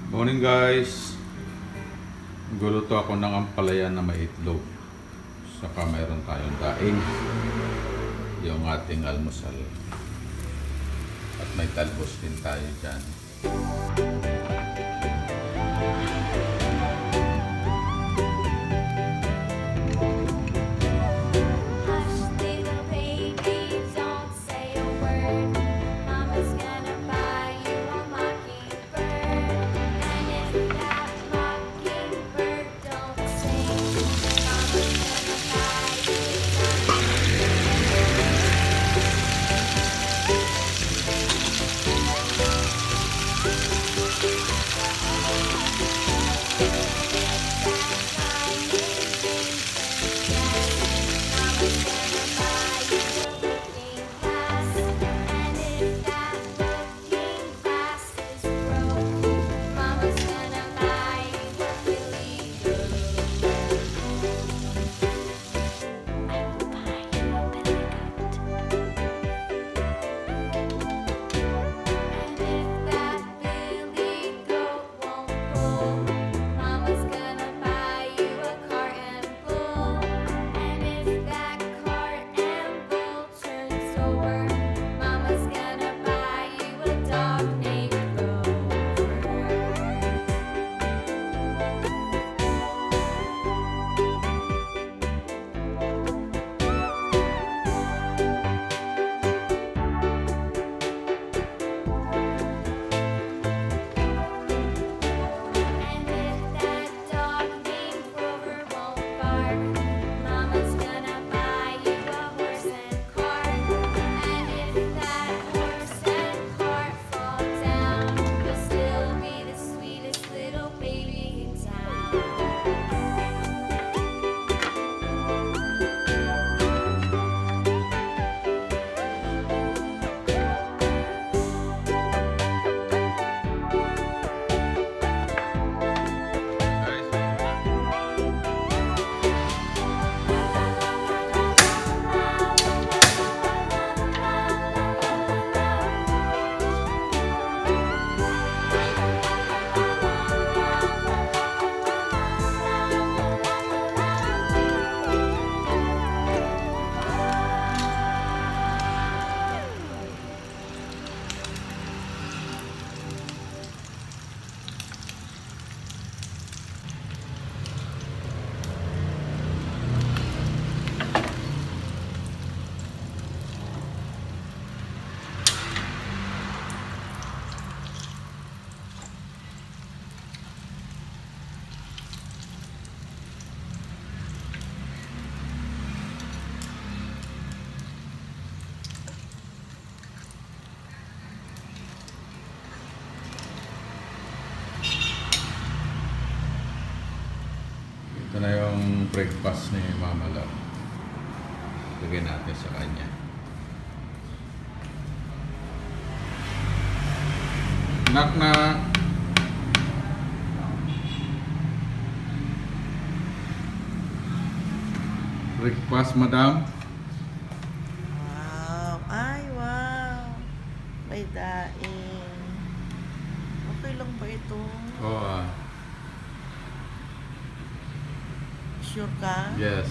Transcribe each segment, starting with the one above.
Morning guys. Guluto ako ng ampalaya na may itlog. Saka mayroon tayong daing. Yung ating almusal. At may talbos din tayo dyan. Ito na yung breakfast ni Mama Love. Lagyan natin sa kanya. Knock knock. Breakfast, madam. Wow. Ay, wow. May daing. Okay lang ba ito? Oo. Sure ka? Yes.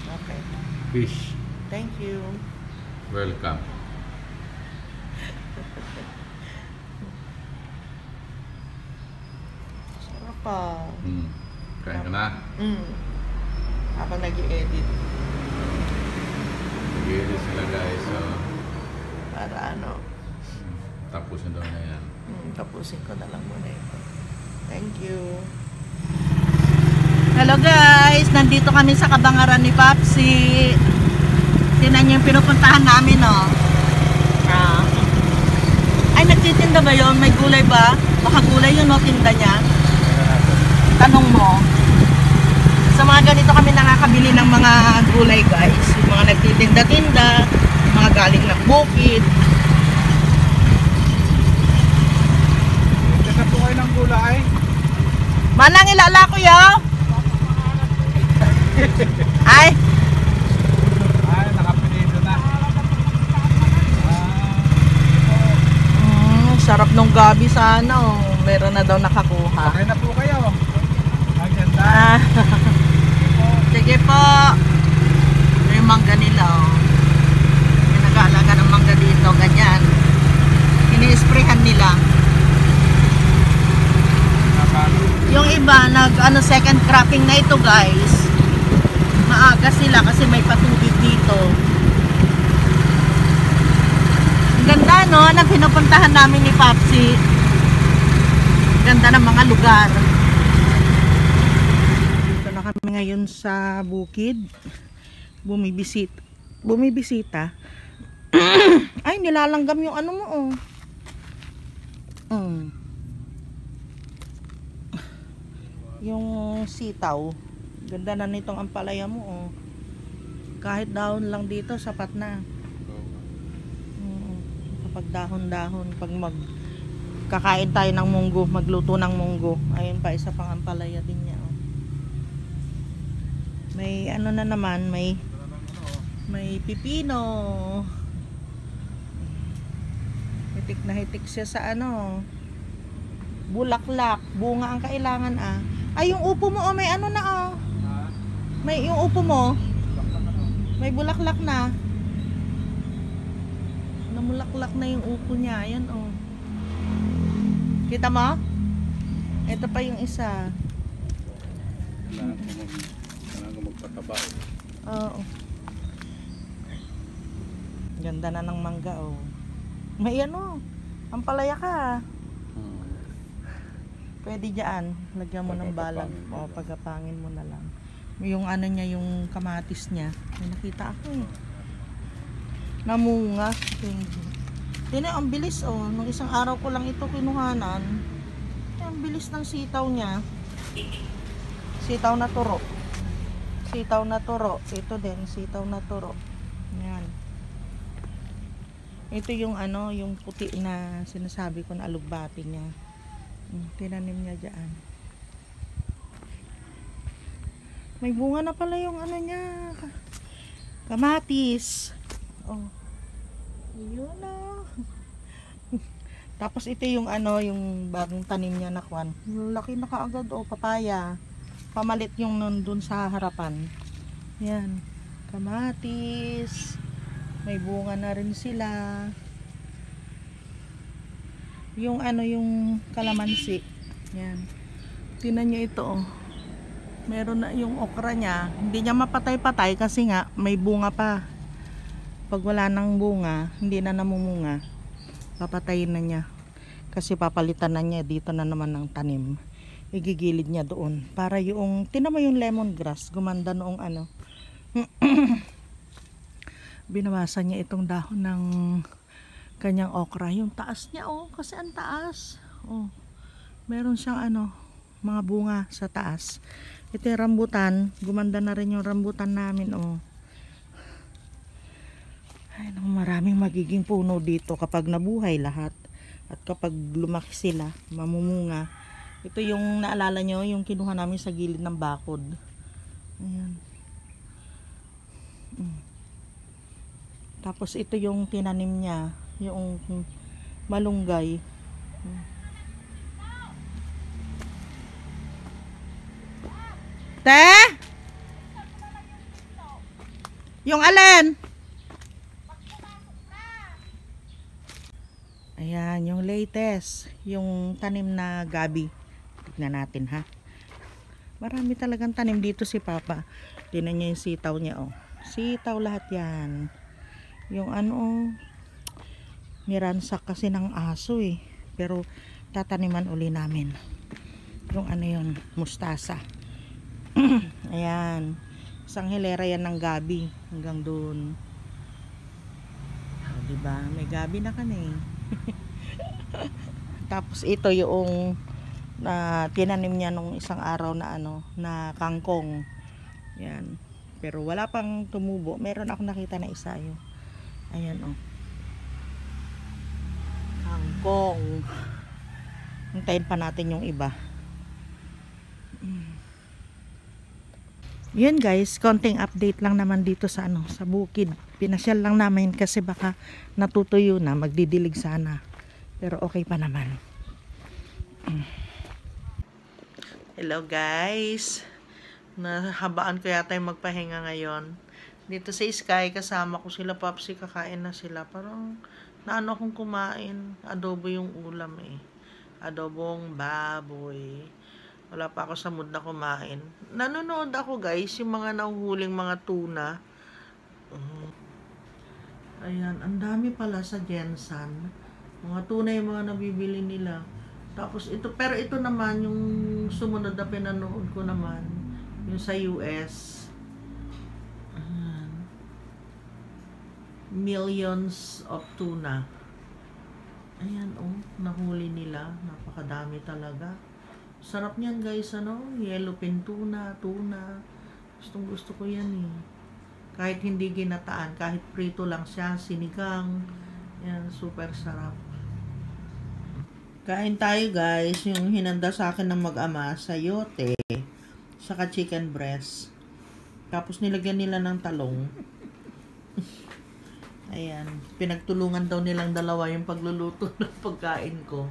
Okay. Fish. Thank you. Welcome. Sarap pa. Kain ka na? Habang nag-i-edit. Nag-i-edit sila guys. So, Para ano? tapusin daw na yan. Tapusin ko na lang muna ito. Thank you. Hello guys! Nandito kami sa Kabangaran ni Papsi. Tinan niyo yung pinupuntahan namin, oh. Ay, nagtitinda ba yun? May gulay ba? Baka gulay yun, no? Tinda niya. Tanong mo. Sa mga ganito kami nakakabili ng mga gulay, guys. Yung mga nagtitinda-tinda, mga galing ng bukid. Ganda po kayo ng gulay. Manang ilala ko yaw? Ay! Ay, nakapilido na. Sarap nung gabi sana, oh. meron na daw nakakuha. Okay na po kayo. Maganda. Ah. Sige po. Ito yung mangga nila, oh. May nag-aalaga ng mangga dito, ganyan. Ini-sprayhan nila. Yung iba, second cropping na ito, guys. Maaga sila kasi may patubig dito. Ang ganda, no? Na pinupuntahan namin ni Papsi. Ganda ng mga lugar. Dito na kami ngayon sa bukid. Bumibisita. Ay, nilalanggam yung ano mo, oh. Yung sitaw. Ganda na nitong ampalaya mo, oh. Kahit dahon lang dito, sapat na. Kapag dahon-dahon, pag kakain tayo ng munggo, magluto ng munggo. Ayun pa, isa pang ampalaya din niya, oh. May ano na naman, may pipino. Hitik na hitik siya sa ano, bulaklak, bunga ang kailangan, ah. Ay, yung upo mo, oh, may ano na, oh. May yung upo mo, may bulaklak na. Namulaklak na yung upo niya. Ayan, oh. Kita mo? Ito pa yung isa. Kailangan ko magpataba. Oo. Ganda na ng mangga, oh. May ano, ampalaya ka. Pwede dyan. Lagyan mo ng balag. O, pagkapangin mo na lang. Yung ano niya, yung kamatis niya. May nakita ako, eh. Namunga. Tingnan, ang bilis, oh. Nung isang araw ko lang ito kinuhanan. Ang bilis ng sitaw niya. Sitaw na turo. Sitaw na turo. Ito din, sitaw na turo. Yan. Ito yung ano, yung puti na sinasabi ko na alugbati niya. Tinanim niya dyan. May bunga na pala yung ano niya. Kamatis. Oh. Yun na. Tapos ito yung ano, yung bagong tanim niya na kwan. Laki na kaagad, oh, papaya. Pamalit yung nandun sa harapan. Yan. Kamatis. May bunga na rin sila. Yung ano, yung kalamansi. Yan. Tingnan niyo ito, oh. Meron na yung okra niya. Hindi niya mapatay-patay kasi nga may bunga pa. Pag wala nang bunga, hindi na namumunga. Papatayin na niya. Kasi papalitan na niya. Dito na naman ng tanim. Igigilid niya doon. Para yung, tingnan mo yung lemongrass. Gumanda noong ano. Binawasan niya itong dahon ng kanyang okra. Yung taas niya, oh. Kasi ang taas. Oh. Meron siyang ano, mga bunga sa taas. Ito yung rambutan. Gumanda na rin yung rambutan namin, oh. Ay, maraming magiging puno dito kapag nabuhay lahat. At kapag lumaki sila, mamumunga. Ito yung naalala nyo, yung kinuha namin sa gilid ng bakod. Ayan. Tapos ito yung tinanim niya, yung malunggay. Te? Yung alin? Ayan, yung latest. Yung tanim na gabi. Tignan natin, ha. Marami talagang tanim dito si Papa. Tignan niya yung sitaw niya, oh. Sitaw lahat yan. Yung ano, oh. Niransak kasi ng aso, eh. Pero tataniman uli namin. Yung ano yun, mustasa. Ayan. Isang hilera yan ng gabi. Hanggang dun. O, diba? May gabi na kami. Tapos ito yung tinanim niya nung isang araw na ano, na kangkong. Yan. Pero wala pang tumubo. Meron ako nakita na isa yun. Ayan, oh. Kangkong. Hintayin pa natin yung iba. Yun guys, konting update lang naman dito sa ano, sa bukid. Pinasyal lang namin kasi baka natutuyo na, magdidilig sana. Pero okay pa naman. Hello guys. Nahabaan ko yata yung magpahinga ngayon. Dito sa Sky, kasama ko sila Popsi, kakain na sila. Parang naano akong kumain. Adobo yung ulam eh. Adobong baboy. Wala pa ako sa mood na kumain. Nanonood ako guys, yung mga nahuhuling mga tuna. Ayan, ang dami pala sa Jensen. Mga tuna yung mga nabibili nila. Tapos ito, pero ito naman yung sumunod na pinanood ko naman, yung sa US. Millions of tuna. Ayan, oh, nahuli nila. Napakadami talaga. Sarap niyan guys, ano? Yellowfin tuna, tuna. Gustong gusto ko yan eh. Kahit hindi ginataan, kahit prito lang siya, sinigang. Yan, super sarap. Kain tayo guys, yung hinanda sa akin ng mag-ama, sayote, saka chicken breast. Tapos nilagyan nila ng talong. Ayan, pinagtulungan daw nilang dalawa yung pagluluto ng pagkain ko.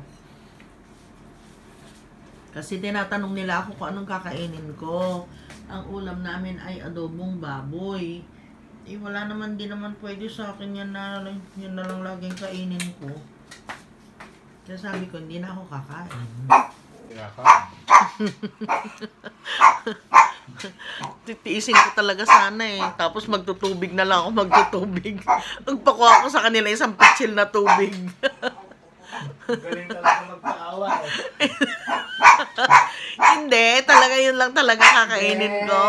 Kasi tinatanong nila ako kung anong kakainin ko. Ang ulam namin ay adobong baboy. Eh wala naman, din naman pwede sa akin yan na lang laging kainin ko. Kaya sabi ko, hindi na ako kakain. Titiisin ko talaga sana eh. Tapos magtutubig na lang ako, magtutubig. Magpakuha ako sa kanila isang pitsil na tubig. Galing talaga magpaawa eh. Hindi, talaga yun lang talaga kakainin ko.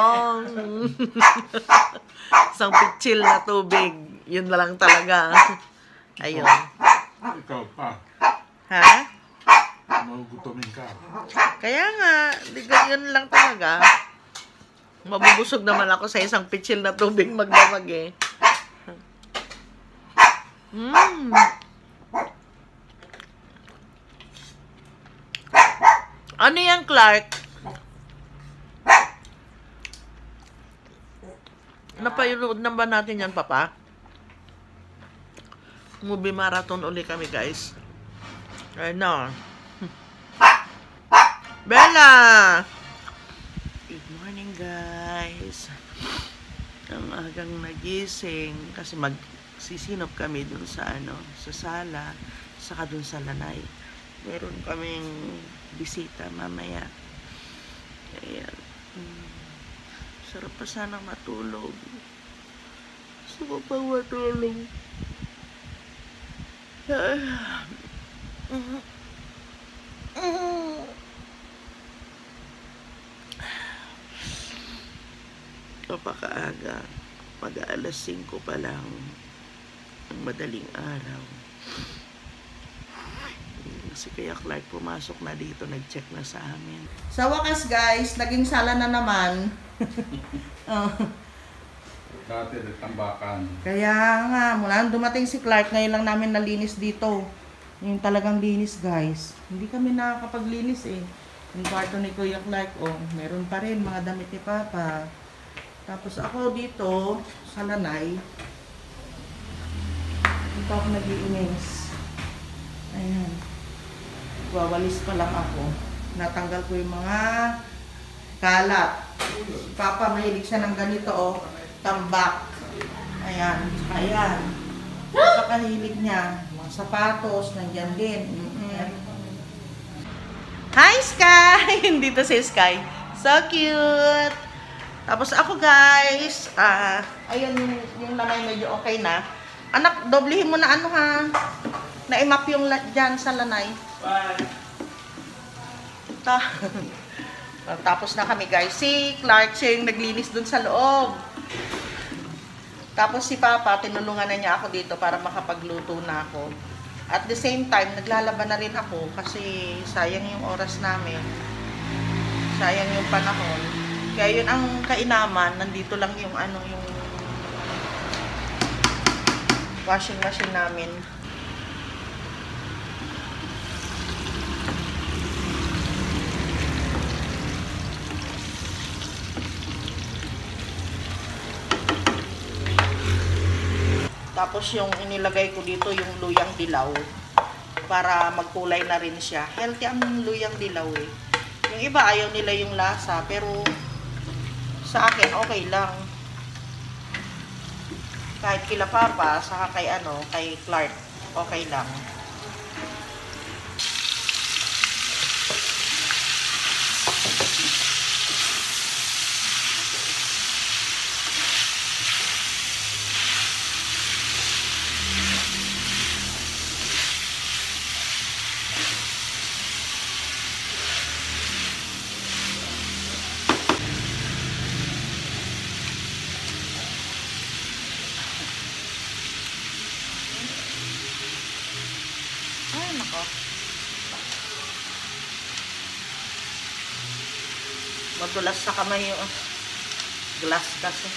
Isang pitsil na tubig. Yun na lang talaga. Ayun. Ikaw pa. Ha? Magugutomin ka. Kaya nga, yun lang talaga. Mabubusog naman ako sa isang pitsil na tubig magdamag eh. Ano yan, Clark? Napayunod na ba natin yan, Papa? Movie marathon uli kami, guys. Ano? Bella! Good morning, guys. Ang agang nagising kasi magsisinop kami dun sa sa sala, saka dun sa lanay. Meron kaming bisita mamaya. Ayan. Sarap pa sana matulog. Gusto ko pa matulog. Napakaaga. Mag-aalas 5 pa lang. Ang madaling araw. Si Kuya Clark pumasok na dito, nag-check na sa amin. Sa wakas guys, naging sala na naman. Dati nagtambakan. Kaya nga, mula nung dumating si Clark, ngayon lang namin nalinis dito. Yung talagang linis guys. Hindi kami nakakapaglinis eh. Yung kwarto ni Kuya Clark, oh, meron pa rin mga damit ni Papa. Tapos ako dito, sa lanay, dito ako nag-iinis. Ayan. Wawalis pa lang ako. Natanggal ko yung mga kalat. Si Papa, mahilig siya ng ganito, oh. Tambak. Ayan. Ayan. Napakahilig niya. Mga sapatos, nandiyan din. Hi, Sky! Dito si Sky. So cute! Tapos ako, guys. Ayun, yung lanay medyo okay na. Anak, doblehin mo na ha. Na-imap yung dyan sa lanay. Bye. Tapos na kami, guys. Si Clark, siya yung naglinis dun sa loob. Tapos si Papa, tinulungan na niya ako dito para makapagluto na ako. At the same time, naglalaban na rin ako kasi sayang yung oras namin. Sayang yung panahon. Kaya yun ang kainaman, nandito lang yung yung washing machine namin. Tapos yung inilagay ko dito, yung luyang dilaw. para magkulay na rin siya. Healthy ang luyang dilaw eh. Yung iba ayaw nila yung lasa, pero sa akin okay lang. Kahit kila Papa, saka kay Clark, okay lang. Ay, nako. Madulas sa kamay yung glass kasi.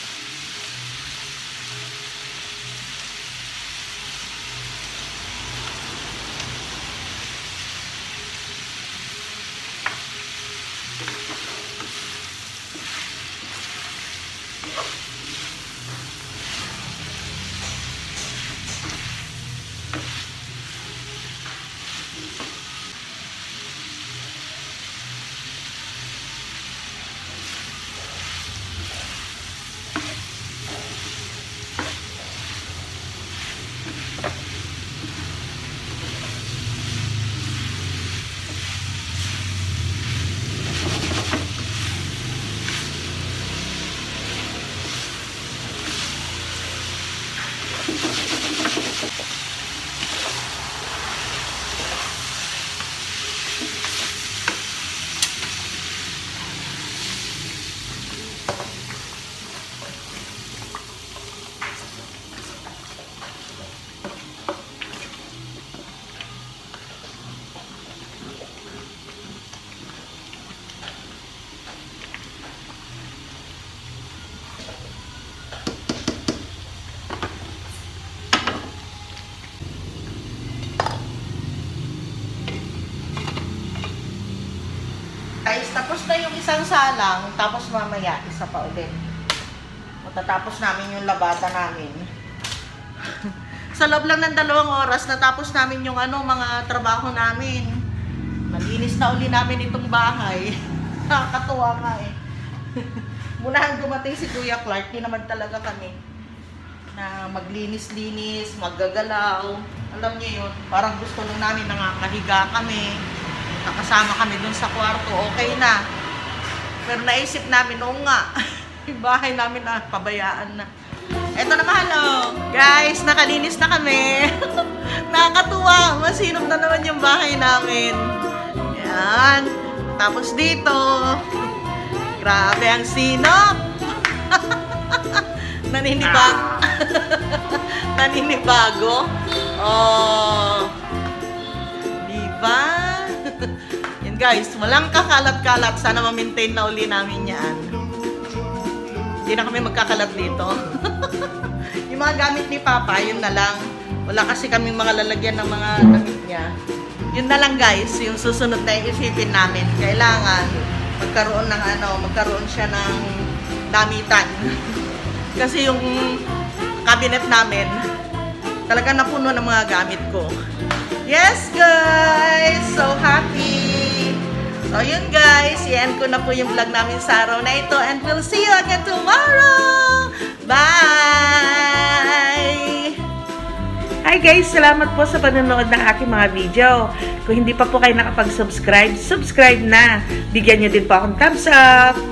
Guys, tapos na yung isang salang, tapos mamaya, isa pa ulit. Matatapos namin yung labada namin. Sa loob lang ng 2 oras, natapos namin yung mga trabaho namin. Malinis na uli namin itong bahay. Nakakatuwa nga eh. Muna dumating si Kuya Clark, di naman talaga kami na maglinis-linis, maggagalaw. Alam niyo yun, parang gusto lang namin nakakahiga kami. Nakasama kami dun sa kwarto, okay na. Pero naisip namin, oo nga, yung bahay namin na pabayaan na. Eto na mahal, guys, nakalinis na kami. Nakakatuwa, masinop na naman yung bahay namin. Yan. Tapos dito, grabe ang sinop. Naninibago. Oh. Diba? Yan guys, walang kakalat-kalat. Sana ma-maintain na uli namin yan. Hindi na kami magkakalat dito. Yung mga gamit ni Papa, yun na lang. Wala kasi kaming mga lalagyan ng mga damit niya. Yun na lang guys, yung susunod na isipin namin. Kailangan magkaroon siya ng damitan. Kasi yung cabinet namin, talaga napuno ng mga gamit ko. Yes guys! So happy! So yun guys, i-end ko na po yung vlog namin sa araw na ito and we'll see you again tomorrow! Bye! Hi guys! Salamat po sa panonood ng aking mga video. Kung hindi pa po kayo nakapag-subscribe, subscribe na! Bigyan nyo din po akong thumbs up!